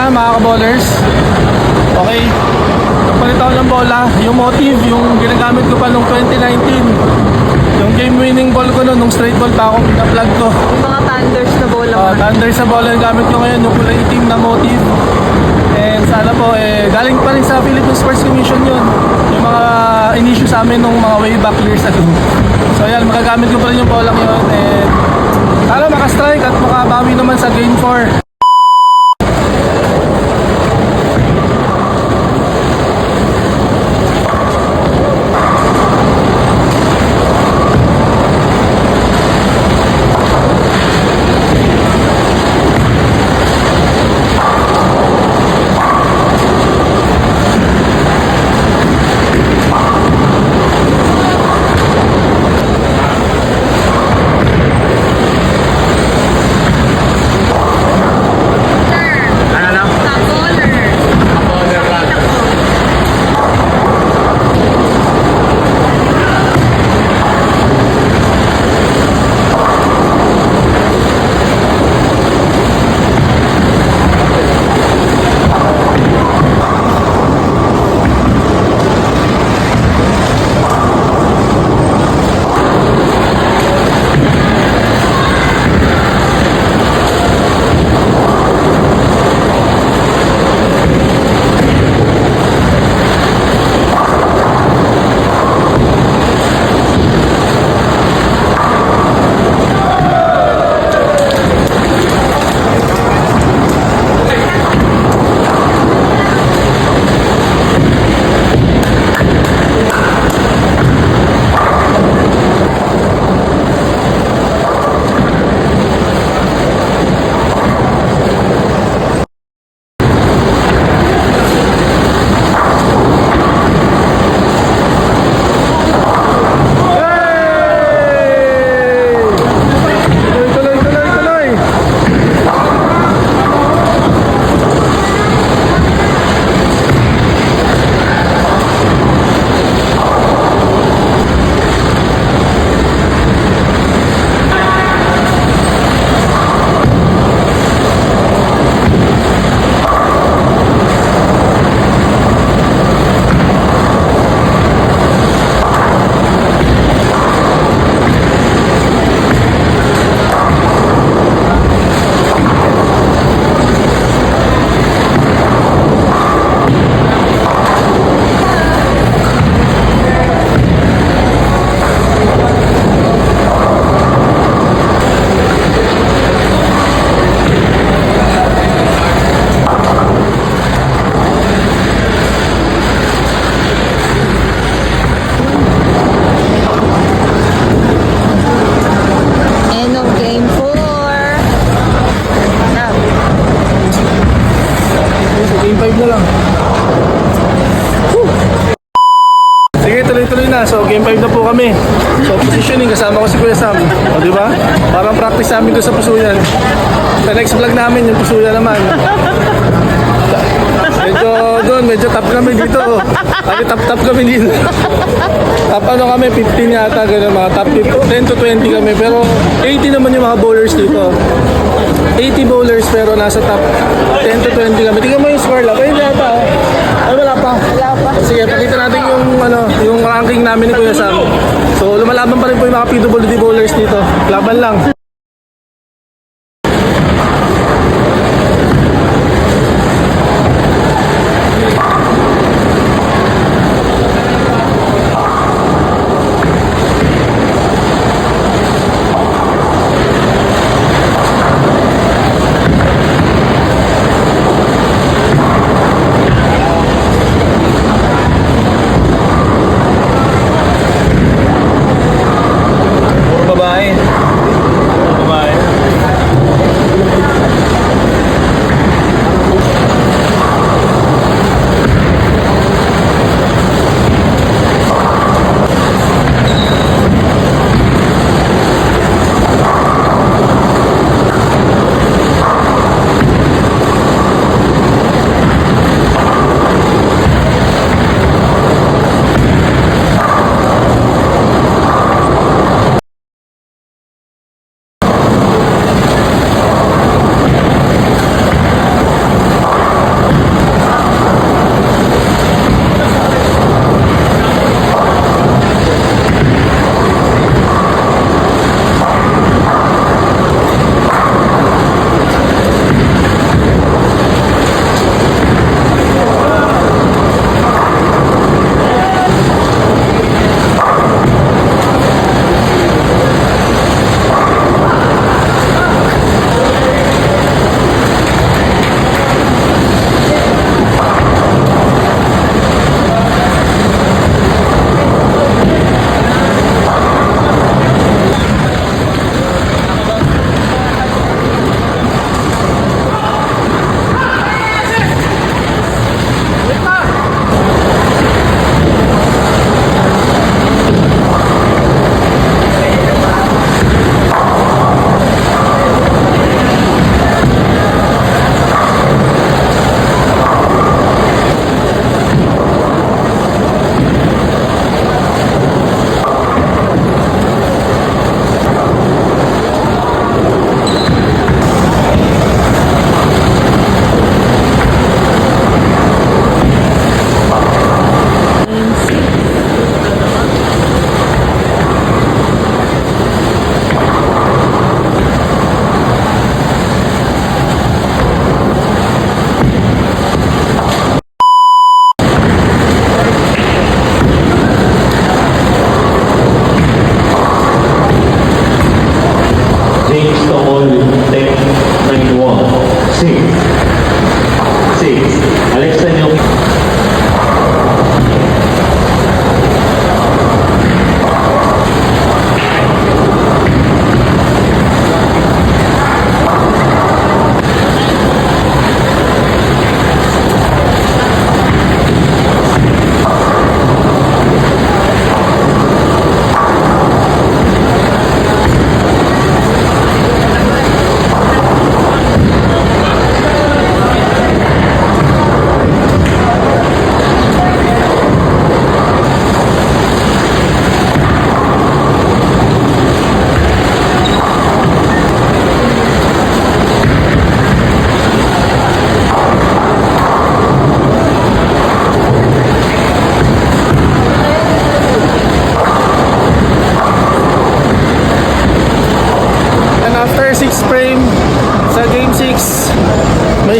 na mga kaballers. Okay, nagpalit ako ng bola. Yung motive, yung ginagamit ko pa nung 2019. Yung game winning ball ko nung straight ball pa ako, pina-plug ko. Yung mga thunders na bola mo. Thunders na bola yung gamit ko ngayon, yung kulay itim na motive. And sana po, galing pa rin sa Philippine Sports Commission yun. Yung mga in-issue sa amin nung mga way back years ago. So yan, magagamit ko pa rin yung bola yun. And sana makastrike at makabawi naman sa game 4. So game 5 na po kami. So positioning kasama ko si Kuya Sam. O di ba? Parang practice namin doon sa Pusuyan. Sa next vlog namin yung Pusuyan naman. Medyo top kami dito. Top kami dito. Top ano kami 15 yata ganun, mga top 10 to 20 kami, pero 80 naman yung mga bowlers dito. 80 bowlers pero nasa top 10 to 20 kami. Tingnan mo yung score lang. Ay, hindi yata. Ay, wala pa. Sige, pakita natin yung ranking namin ni Kuya Sam. So, lumalaban pa rin po yung mga PWD bowlers dito. Laban lang.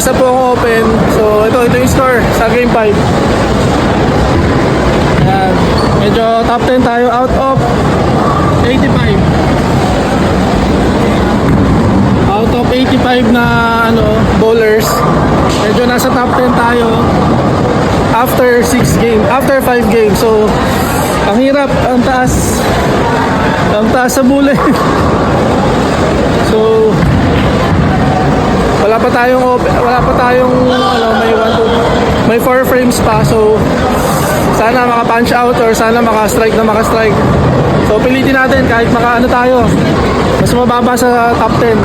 isa po ang open. So, ito yung score sa game 5. Ayan. Medyo top 10 tayo out of 85. Out of 85 na bowlers. Medyo nasa top 10 tayo after 5 games. So, ang hirap, ang taas sa bullet. So, wala pa tayong may 4 frames pa. So, sana maka-punch out or sana maka-strike. So, pilitin natin kahit tayo. Mas mababa sa top 10.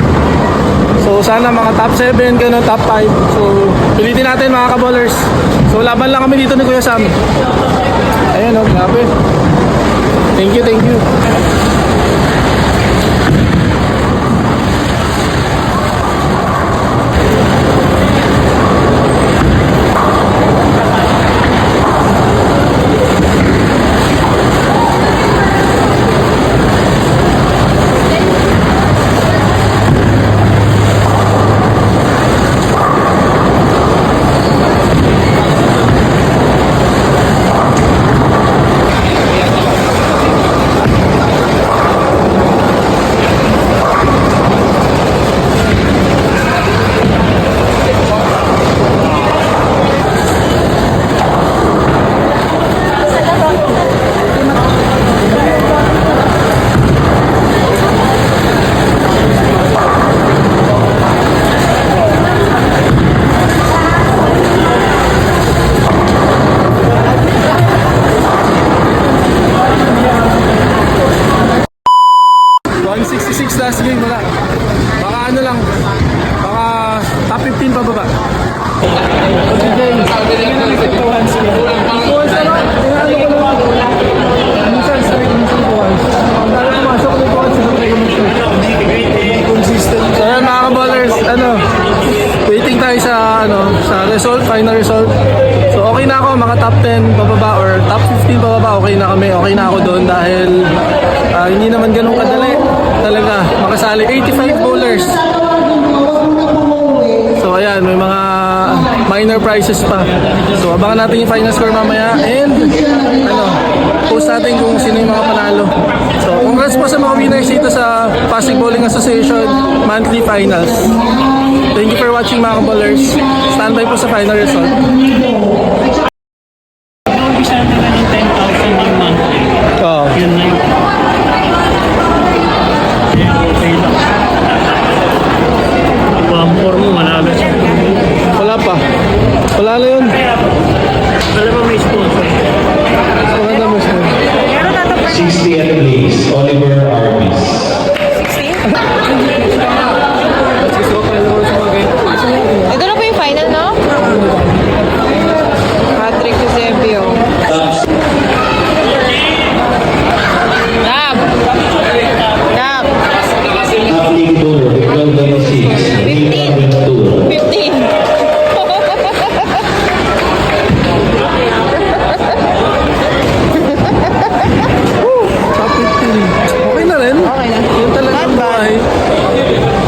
So, sana mga top 7, ganun, top 5. So, pilitin natin mga ka-bowlers. So, laban lang kami dito ni Kuya Sam. Ayan, grabe. Thank you. Last game wala. Baka top 15 pababa. So yan mga ka-bowlers, waiting tayo sa result, final result. So okay na ako, mga top 10 pababa or top 15 pababa, okay na kami. Okay na ako doon dahil hindi naman ganun kadali talaga makasali 85 bowlers. So ayan, may mga minor prizes pa. So abangan natin yung final score mamaya and post natin kung sino yung mga panalo. So congrats po sa mga winners dito sa Pasig Bowling Association monthly finals. Thank you for watching mga bowlers. Standby po sa final result. Umpisa na ng 10,000 yung monthly. Oh. Yun na yun. Kaya okay lang. Pampor mo, manalo siya. Wala pa. Wala na yun. Alam mo may sponsor. Wala na mo siya. 60 at least, Oliver Armis. Ito na po yung final, no? Patrick Eusebio. Lab! Acting tour, Victor 26. 15. Top 15. Okay na rin. Okay na. Yun talagang buhay.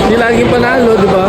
Hindi laging panalo, di ba?